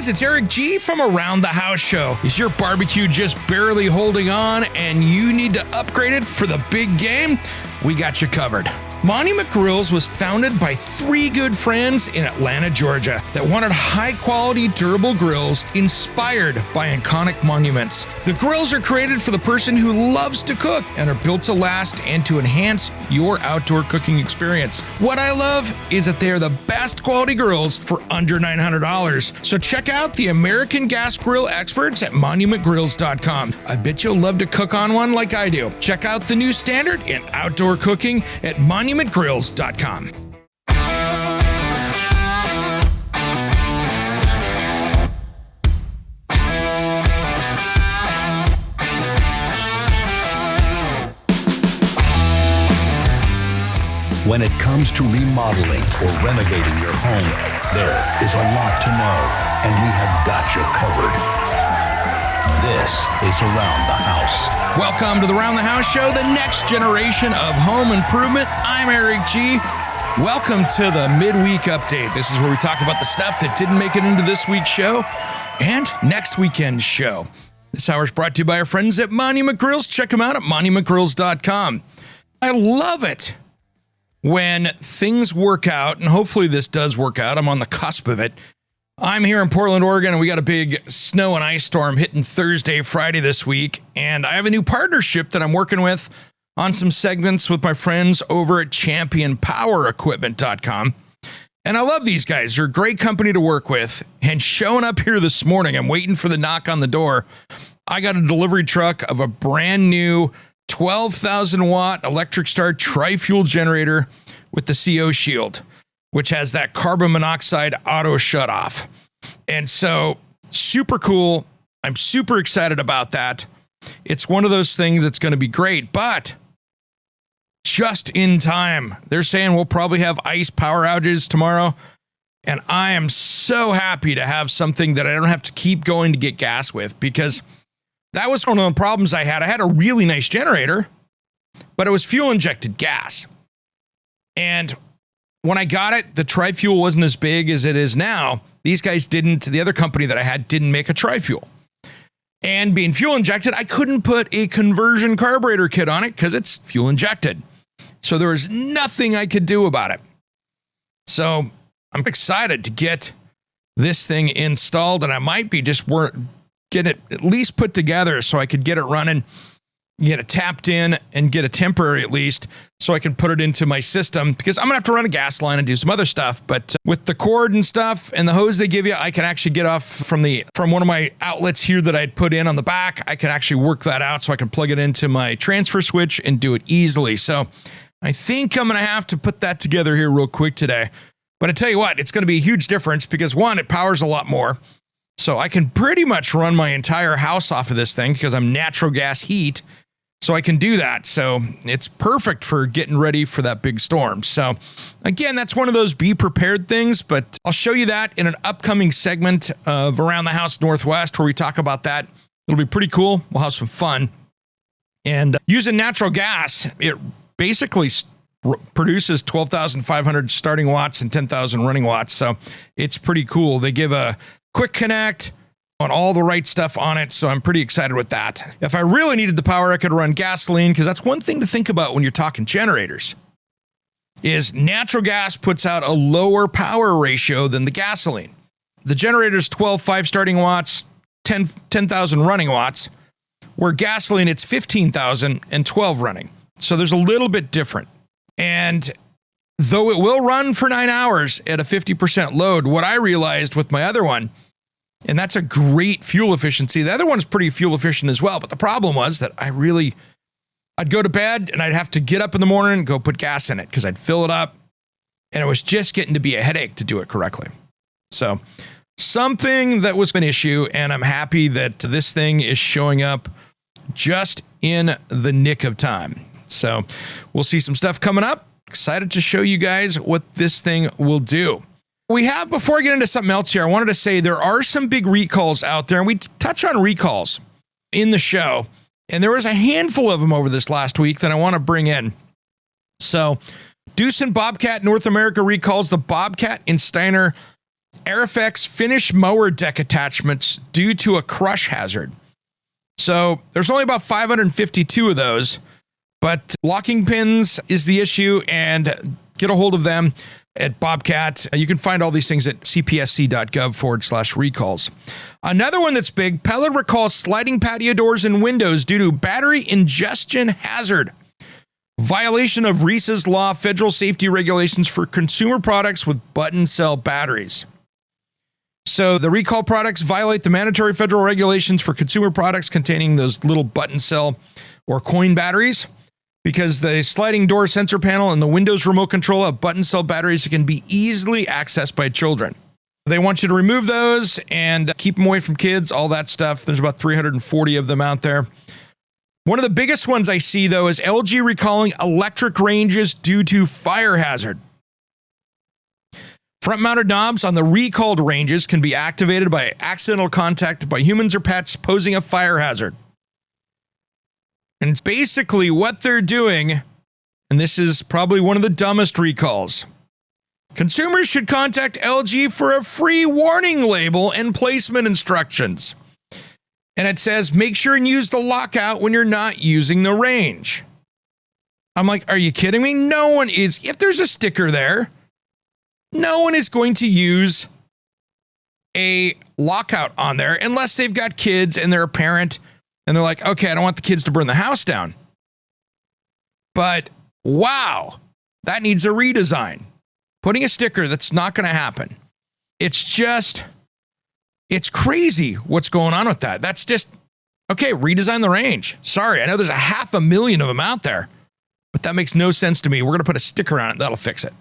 guys, it's Eric G from Around the House Show. Is your barbecue just barely holding on and you need to upgrade it for the big game? We got you covered. Monument Grills was founded by three good friends in Atlanta, Georgia that wanted high-quality, durable grills inspired by iconic monuments. The grills are created for the person who loves to cook and are built to last and to enhance your outdoor cooking experience. What I love is that they are the best quality grills for under $900. So check out the American gas grill experts at monumentgrills.com. I bet you'll love to cook on one like I do. Check out the new standard in outdoor cooking at monumentgrills.com. When it comes to remodeling or renovating your home, there is a lot to know, and we have got you covered. This is Around the House. Welcome to the Around the House Show, the next generation of home improvement. I'm Eric G. Welcome to the Midweek Update. This is where we talk about the stuff that didn't make it into this week's show and next weekend's show. This hour is brought to you by our friends at Monument Grills. Check them out at monumentgrills.com. I love it when things work out, and hopefully this does work out. I'm on the cusp of it. I'm here in Portland, Oregon, and we got a big snow and ice storm hitting Thursday, Friday this week. And I have a new partnership that I'm working with on some segments with my friends over at championpowerequipment.com. And I love these guys. They're a great company to work with. And showing up here this morning, I'm waiting for the knock on the door. I got a delivery truck of a brand new 12,000 watt electric start trifuel generator with the CO shield, which has that carbon monoxide auto shut off. And so super cool. I'm super excited about that. It's one of those things that's going to be great, but just in time. They're saying we'll probably have ice power outages tomorrow. And I am so happy to have something that I don't have to keep going to get gas with, because that was one of the problems I had. I had a really nice generator, but it was fuel injected gas. And when I got it, the tri-fuel wasn't as big as it is now. These guys didn't, the other company that I had didn't make a tri-fuel. And being fuel injected, I couldn't put a conversion carburetor kit on it because it's fuel injected. So there was nothing I could do about it. So I'm excited to get this thing installed, and I might be just get it at least put together so I could get it running, get it tapped in, and get a temporary at least so I can put it into my system, because I'm gonna have to run a gas line and do some other stuff. But with the cord and stuff and the hose they give you, I can actually get off from one of my outlets here that I'd put in on the back. I can actually work that out so I can plug it into my transfer switch and do it easily. So I think I'm gonna have to put that together here real quick today. But I tell you what, it's gonna be a huge difference because, one, it powers a lot more. So I can pretty much run my entire house off of this thing because I'm natural gas heat. So I can do that. So it's perfect for getting ready for that big storm. So again, that's one of those be prepared things, but I'll show you that in an upcoming segment of Around the House Northwest where we talk about that. It'll be pretty cool. We'll have some fun. And using natural gas, it basically produces 12,500 starting watts and 10,000 running watts. So it's pretty cool. They give a quick connect on all the right stuff on it. So I'm pretty excited with that. If I really needed the power, I could run gasoline, because that's one thing to think about when you're talking generators, is natural gas puts out a lower power ratio than the gasoline. The generator's 12.5 starting watts, 10,000 running watts, where gasoline, it's 15,000 and 12 running. So there's a little bit different. And though it will run for 9 hours at a 50% load, what I realized with my other one, and that's a great fuel efficiency. The other one's pretty fuel efficient as well. But the problem was that I'd go to bed and I'd have to get up in the morning and go put gas in it because I'd fill it up. And it was just getting to be a headache to do it correctly. So something that was an issue, and I'm happy that this thing is showing up just in the nick of time. So we'll see some stuff coming up. Excited to show you guys what this thing will do. Before I get into something else here, I wanted to say there are some big recalls out there, and we touch on recalls in the show, and there was a handful of them over this last week that I want to bring in. So Deuce and Bobcat North America recalls the Bobcat and Steiner Airfx finish mower deck attachments due to a crush hazard. So there's only about 552 of those, but locking pins is the issue, and get a hold of them at Bobcat. You can find all these things at cpsc.gov/recalls. Another one that's big, Pellet recalls sliding patio doors and windows due to battery ingestion hazard. Violation of Reese's Law federal safety regulations for consumer products with button cell batteries. So the recall products violate the mandatory federal regulations for consumer products containing those little button cell or coin batteries, because the sliding door sensor panel and the Windows remote control have button cell batteries that can be easily accessed by children. They want you to remove those and keep them away from kids, all that stuff. There's about 340 of them out there. One of the biggest ones I see, though, is LG recalling electric ranges due to fire hazard. Front-mounted knobs on the recalled ranges can be activated by accidental contact by humans or pets, posing a fire hazard. And it's basically what they're doing, and this is probably one of the dumbest recalls. Consumers should contact LG for a free warning label and placement instructions. And it says, make sure and use the lockout when you're not using the range. I'm like, are you kidding me? No one is. If there's a sticker there, no one is going to use a lockout on there unless they've got kids and they're a parent and they're like, okay, I don't want the kids to burn the house down. But wow, that needs a redesign. Putting a sticker, that's not going to happen. It's crazy what's going on with that. That's just, okay, redesign the range. Sorry, I know there's 500,000 of them out there, but that makes no sense to me. We're going to put a sticker on it. That'll fix it.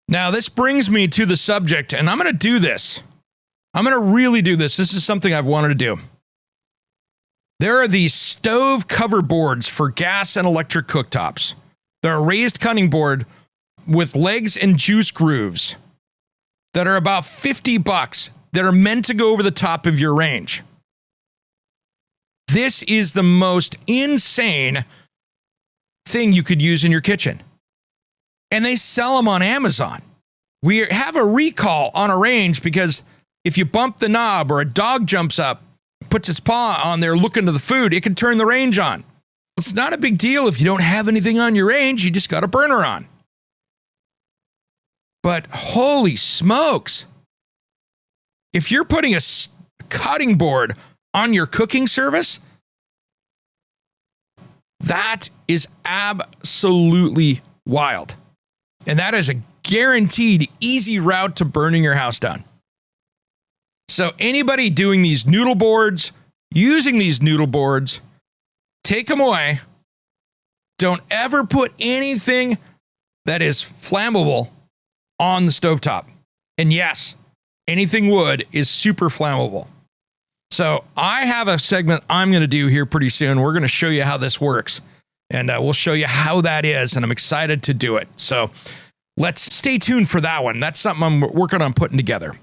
Now, this brings me to the subject, and I'm going to do this. I'm going to really do this. This is something I've wanted to do. There are these stove cover boards for gas and electric cooktops. They're a raised cutting board with legs and juice grooves that are about $50 that are meant to go over the top of your range. This is the most insane thing you could use in your kitchen. And they sell them on Amazon. We have a recall on a range because if you bump the knob or a dog jumps up, puts its paw on there looking to the food, it can turn the range on. It's not a big deal if you don't have anything on your range, you just got a burner on. But holy smokes, if you're putting a cutting board on your cooking service, that is absolutely wild. And that is a guaranteed easy route to burning your house down. So anybody doing these noodle boards, using these noodle boards, take them away. Don't ever put anything that is flammable on the stovetop. And yes, anything wood is super flammable. So I have a segment I'm going to do here pretty soon. We're going to show you how this works. And we'll show you how that is. And I'm excited to do it. So let's stay tuned for that one. That's something I'm working on putting together.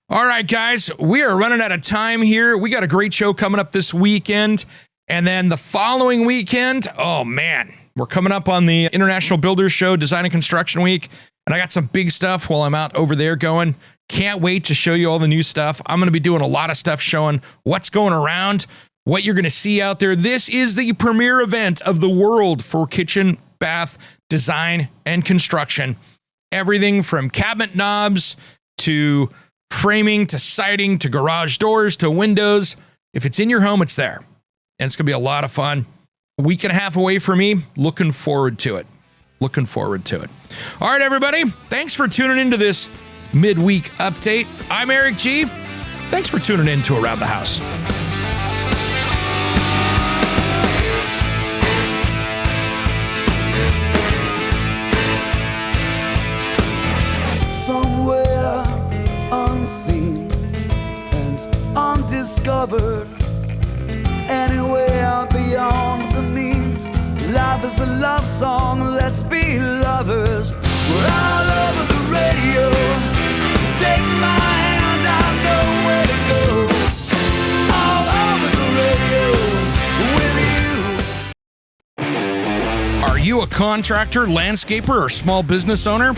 All right, guys, we are running out of time here. We got a great show coming up this weekend. And then the following weekend, oh man, we're coming up on the International Builders Show, Design and Construction Week. And I got some big stuff while I'm out over there going. Can't wait to show you all the new stuff. I'm going to be doing a lot of stuff showing what's going around, what you're going to see out there. This is the premier event of the world for kitchen, bath, design, and construction. Everything from cabinet knobs to framing to siding to garage doors to windows. If it's in your home, it's there. And it's going to be a lot of fun. A week and a half away from me. Looking forward to it. All right, everybody. Thanks for tuning into this midweek update. I'm Eric G. Thanks for tuning in to Around the House. Somewhere unseen and undiscovered, anywhere beyond the mean. Life is a love song, let's be lovers. We're all over the radio. Take my hand, I know where to go. All over the radio with you. Are you a contractor, landscaper, or small business owner?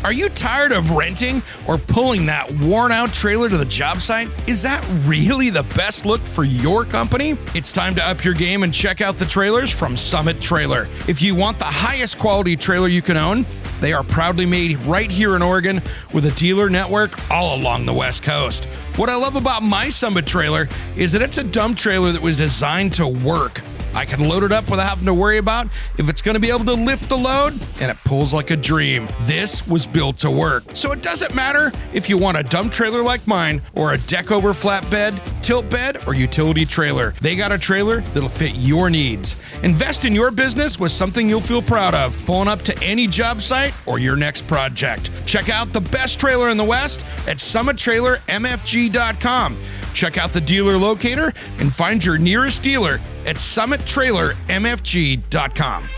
Are you tired of renting or pulling that worn-out trailer to the job site? Is that really the best look for your company? It's time to up your game and check out the trailers from Summit Trailer. If you want the highest quality trailer you can own, they are proudly made right here in Oregon with a dealer network all along the West Coast. What I love about my Summit trailer is that it's a dump trailer that was designed to work. I can load it up without having to worry about if it's going to be able to lift the load, and it pulls like a dream. This was built to work. So it doesn't matter if you want a dump trailer like mine or a deck over flatbed, tilt bed, or utility trailer. They got a trailer that'll fit your needs. Invest in your business with something you'll feel proud of, pulling up to any job site or your next project. Check out the best trailer in the West at summittrailermfg.com. Check out the dealer locator and find your nearest dealer at summittrailermfg.com.